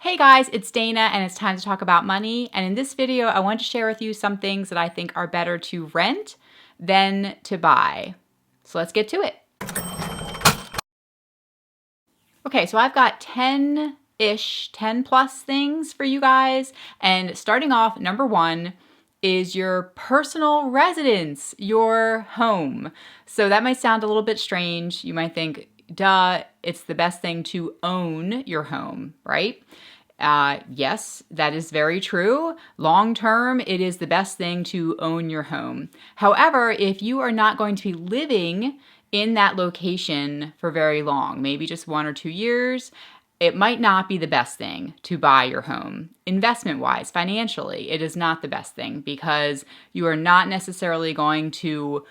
Hey guys, it's Dana and it's time to talk about money. And in this video, I want to share with you some things that I think are better to rent than to buy. So let's get to it. Okay, so I've got 10-ish, 10 plus things for you guys. And starting off, number one is your personal residence, your home. So that might sound a little bit strange. You might think, duh, it's the best thing to own your home, right? Yes, that is very true. Long term, it is the best thing to own your home. However, if you are not going to be living in that location for very long, maybe just 1 or 2 years, it might not be the best thing to buy your home. Investment wise, financially, it is not the best thing because you are not necessarily going to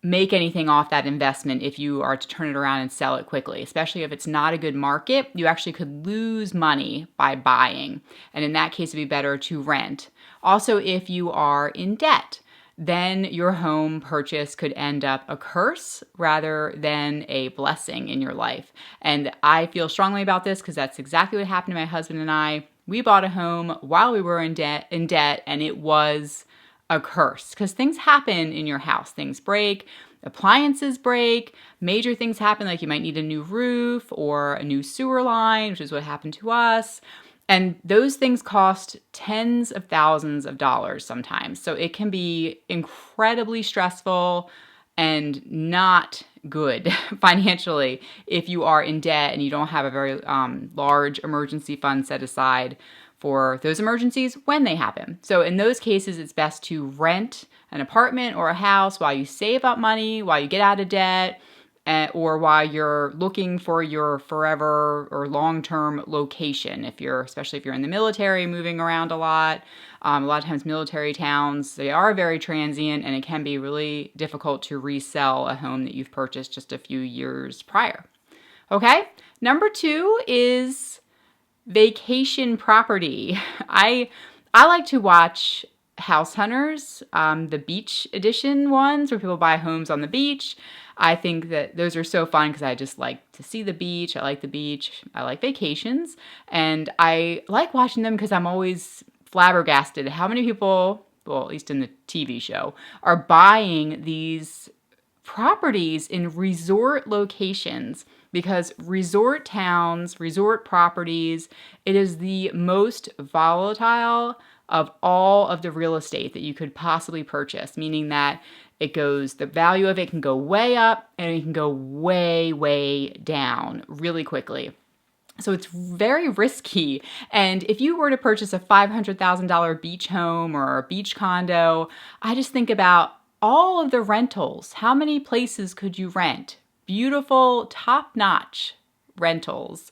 make anything off that investment if you are to turn it around and sell it quickly, especially if it's not a good market. You actually could lose money by buying. And in that case, it'd be better to rent. Also, if you are in debt, then your home purchase could end up a curse rather than a blessing in your life. And I feel strongly about this because that's exactly what happened to my husband and I. We bought a home while we were in debt, and it was a curse because things happen in your house. Things break, appliances break, major things happen, like you might need a new roof or a new sewer line, which is what happened to us. And those things cost tens of thousands of dollars sometimes. So it can be incredibly stressful and not good financially if you are in debt and you don't have a very large emergency fund set aside for those emergencies when they happen. So in those cases, it's best to rent an apartment or a house while you save up money, while you get out of debt, or while you're looking for your forever or long-term location. Especially if you're in the military, moving around a lot of times military towns, they are very transient and it can be really difficult to resell a home that you've purchased just a few years prior. Okay, number 2 is vacation property. I like to watch House Hunters, the beach edition ones where people buy homes on the beach. I think that those are so fun because I just like to see the beach. I like the beach. I like vacations. And I like watching them because I'm always flabbergasted how many people, well, at least in the TV show, are buying these properties in resort locations because resort towns, resort properties, it is the most volatile of all of the real estate that you could possibly purchase, meaning that the value of it can go way up and it can go way, way down really quickly. So it's very risky. And if you were to purchase a $500,000 beach home or a beach condo, I just think about all of the rentals. How many places could you rent? Beautiful, top-notch rentals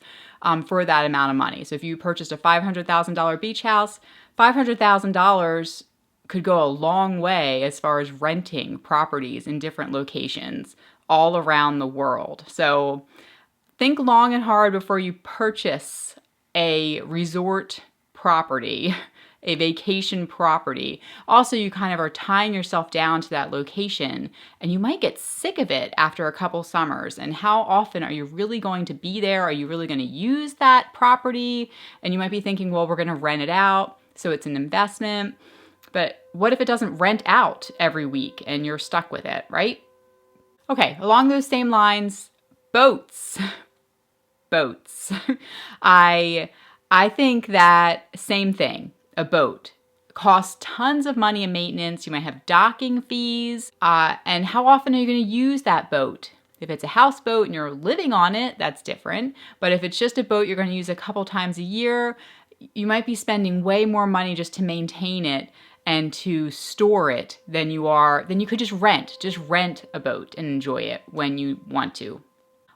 for that amount of money. So if you purchased a $500,000 beach house, $500,000 could go a long way as far as renting properties in different locations all around the world. So think long and hard before you purchase a resort property, a vacation property. Also, you kind of are tying yourself down to that location and you might get sick of it after a couple summers. And how often are you really going to be there? Are you really going to use that property? And you might be thinking, well, we're going to rent it out, so it's an investment. But what if it doesn't rent out every week and you're stuck with it, right? Okay, along those same lines, boats. Boats. I think that same thing. A boat costs tons of money in maintenance. You might have docking fees. And how often are you going to use that boat? If it's a houseboat and you're living on it, that's different. But if it's just a boat you're going to use a couple times a year, you might be spending way more money just to maintain it and to store it than you could just rent a boat and enjoy it when you want to.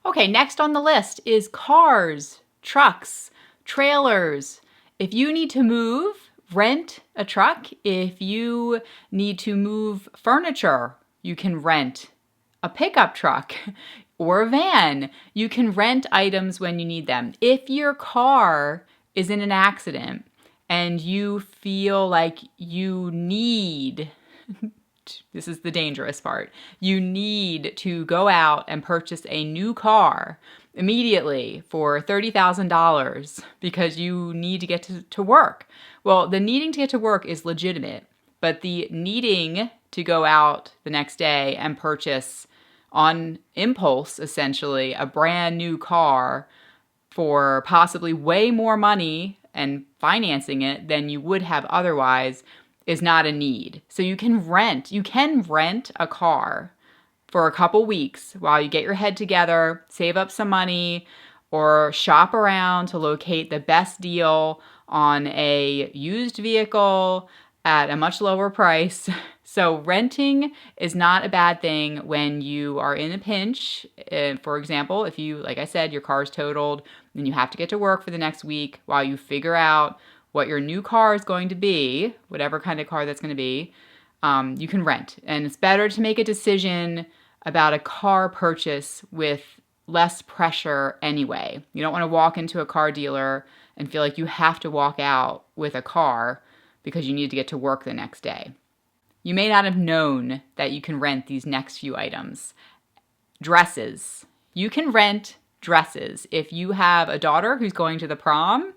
Okay, next on the list is cars, trucks, trailers. If you need to move, rent a truck. If you need to move furniture, you can rent a pickup truck or a van. You can rent items when you need them. If your car is in an accident and you feel like you need, this is the dangerous part, you need to go out and purchase a new car, immediately for $30,000 because you need to get to work. Well, the needing to get to work is legitimate, but the needing to go out the next day and purchase on impulse, essentially, a brand new car for possibly way more money and financing it than you would have otherwise is not a need. So you can rent a car for a couple weeks while you get your head together, save up some money, or shop around to locate the best deal on a used vehicle at a much lower price. So renting is not a bad thing when you are in a pinch. For example, if you, like I said, your car's totaled and you have to get to work for the next week while you figure out what your new car is going to be, whatever kind of car that's going to be, you can rent. And it's better to make a decision about a car purchase with less pressure anyway. You don't want to walk into a car dealer and feel like you have to walk out with a car because you need to get to work the next day. You may not have known that you can rent these next few items. Dresses. You can rent dresses. If you have a daughter who's going to the prom,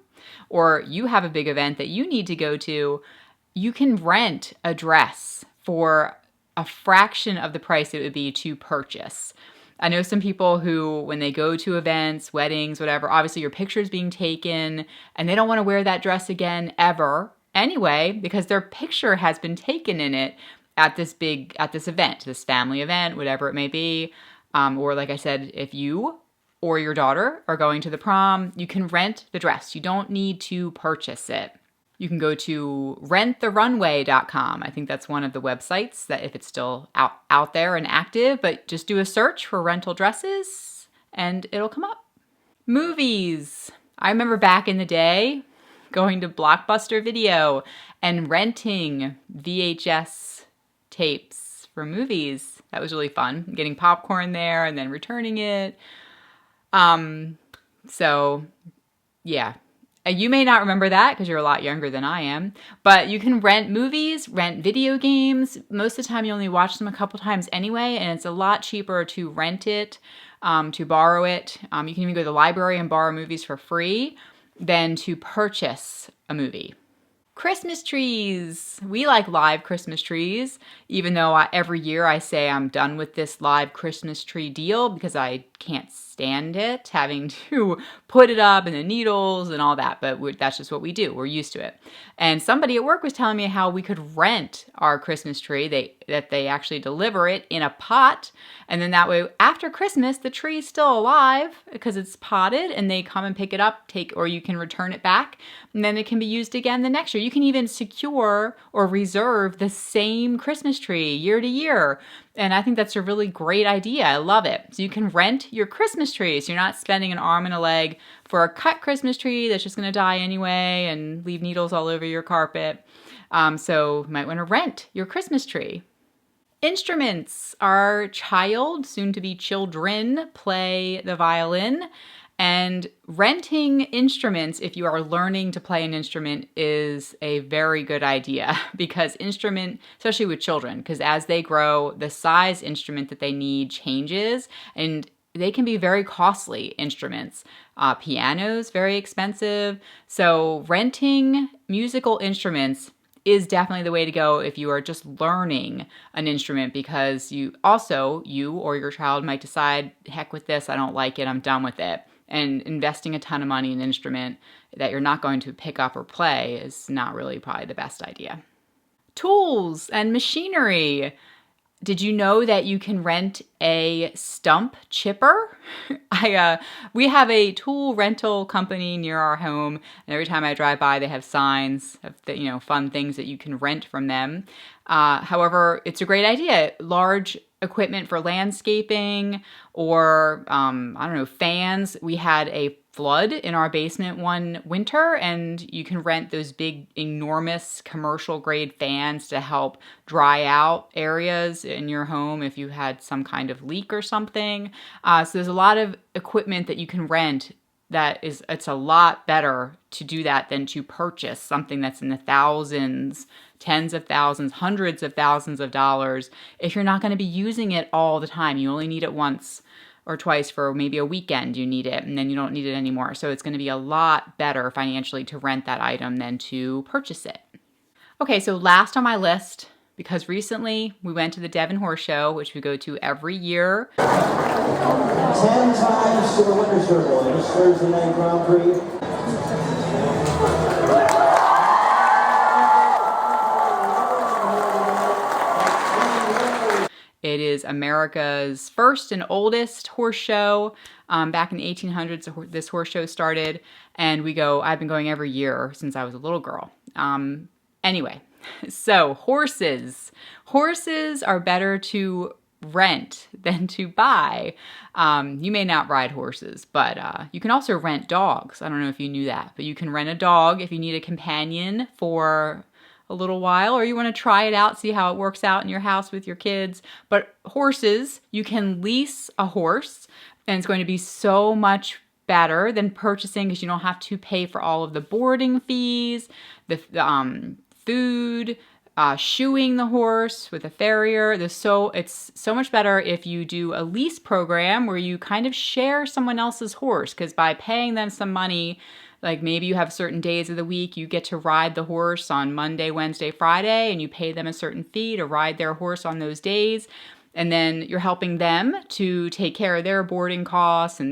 or you have a big event that you need to go to, you can rent a dress for a fraction of the price it would be to purchase. I know some people who, when they go to events, weddings, whatever, obviously your picture's being taken and they don't want to wear that dress again ever anyway because their picture has been taken in it at this event, this family event, whatever it may be. Or like I said, if you or your daughter are going to the prom, you can rent the dress. You don't need to purchase it. You can go to renttherunway.com. I think that's one of the websites that if it's still out there and active, but just do a search for rental dresses and it'll come up. Movies. I remember back in the day going to Blockbuster Video and renting VHS tapes for movies. That was really fun. Getting popcorn there and then returning it. So yeah. You may not remember that because you're a lot younger than I am, but you can rent movies, rent video games. Most of the time you only watch them a couple times anyway, and it's a lot cheaper to rent it, to borrow it. You can even go to the library and borrow movies for free than to purchase a movie. Christmas trees. We like live Christmas trees, even though every year I say I'm done with this live Christmas tree deal because I can't stand it, having to put it up and the needles and all that, but that's just what we do. We're used to it. And somebody at work was telling me how we could rent our Christmas tree, that they actually deliver it in a pot, and then that way after Christmas the tree is still alive because it's potted and they come and pick it up, or you can return it back, and then it can be used again the next year. You can even secure or reserve the same Christmas tree year to year. And I think that's a really great idea. I love it. So you can rent your Christmas tree. So you're not spending an arm and a leg for a cut Christmas tree that's just going to die anyway and leave needles all over your carpet. So you might want to rent your Christmas tree. Instruments. Our child, soon to be children, play the violin. And renting instruments, if you are learning to play an instrument, is a very good idea because especially with children, because as they grow, the size instrument that they need changes and they can be very costly instruments. Pianos, very expensive. So renting musical instruments is definitely the way to go if you are just learning an instrument because you or your child might decide, heck with this, I don't like it, I'm done with it. And investing a ton of money in an instrument that you're not going to pick up or play is not really probably the best idea. Tools and machinery. Did you know that you can rent a stump chipper? We have a tool rental company near our home, and every time I drive by, they have signs of fun things that you can rent from them. However, it's a great idea. Large equipment for landscaping or, fans. We had a flood in our basement one winter, and you can rent those big, enormous commercial grade fans to help dry out areas in your home if you had some kind of leak or something. So there's a lot of equipment that you can rent it's a lot better to do that than to purchase something that's in the thousands, tens of thousands, hundreds of thousands of dollars if you're not going to be using it all the time. You only need it once or twice for maybe a weekend you need it, and then you don't need it anymore. So it's going to be a lot better financially to rent that item than to purchase it. Okay, so last on my list, because recently we went to the Devon Horse Show, which we go to every year. 10 times to the winner's circle in this Thursday night Grand Prix. It is America's first and oldest horse show. Back in the 1800s, this horse show started, and I've been going every year since I was a little girl. Anyway, so horses. Horses are better to rent than to buy. You may not ride horses, but you can also rent dogs. I don't know if you knew that, but you can rent a dog if you need a companion for a little while, or you want to try it out, see how it works out in your house with your kids. But horses, you can lease a horse, and it's going to be so much better than purchasing because you don't have to pay for all of the boarding fees, the food, shoeing the horse with a farrier. It's so much better if you do a lease program where you kind of share someone else's horse, because by paying them some money, like maybe you have certain days of the week you get to ride the horse on Monday, Wednesday, Friday, and you pay them a certain fee to ride their horse on those days. And then you're helping them to take care of their boarding costs and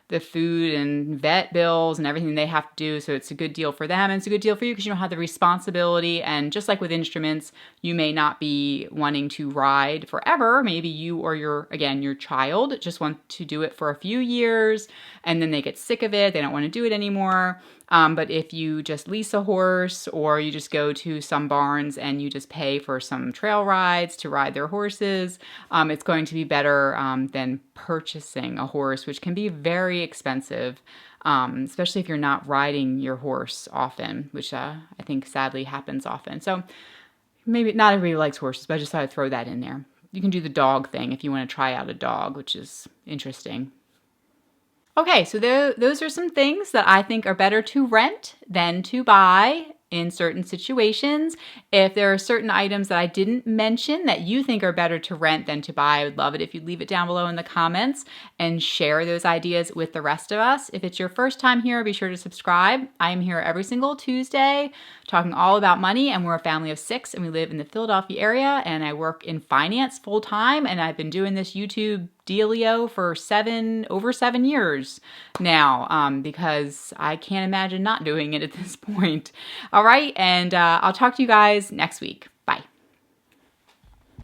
the food and vet bills and everything they have to do. So it's a good deal for them, and it's a good deal for you because you don't have the responsibility. And just like with instruments, you may not be wanting to ride forever. Maybe you or your child just want to do it for a few years, and then they get sick of it. They don't want to do it anymore. But if you just lease a horse, or you just go to some barns and you just pay for some trail rides to ride their horses, it's going to be better than purchasing a horse, which can be very expensive, especially if you're not riding your horse often, which I think sadly happens often. So maybe not everybody likes horses, but I just thought I'd throw that in there. You can do the dog thing if you want to try out a dog, which is interesting. Okay, so those are some things that I think are better to rent than to buy in certain situations. If there are certain items that I didn't mention that you think are better to rent than to buy, I would love it if you'd leave it down below in the comments and share those ideas with the rest of us. If it's your first time here, be sure to subscribe. I am here every single Tuesday talking all about money, and we're a family of 6 and we live in the Philadelphia area, and I work in finance full time, and I've been doing this YouTube dealio for over 7 years now, because I can't imagine not doing it at this point. All right, and I'll talk to you guys next week.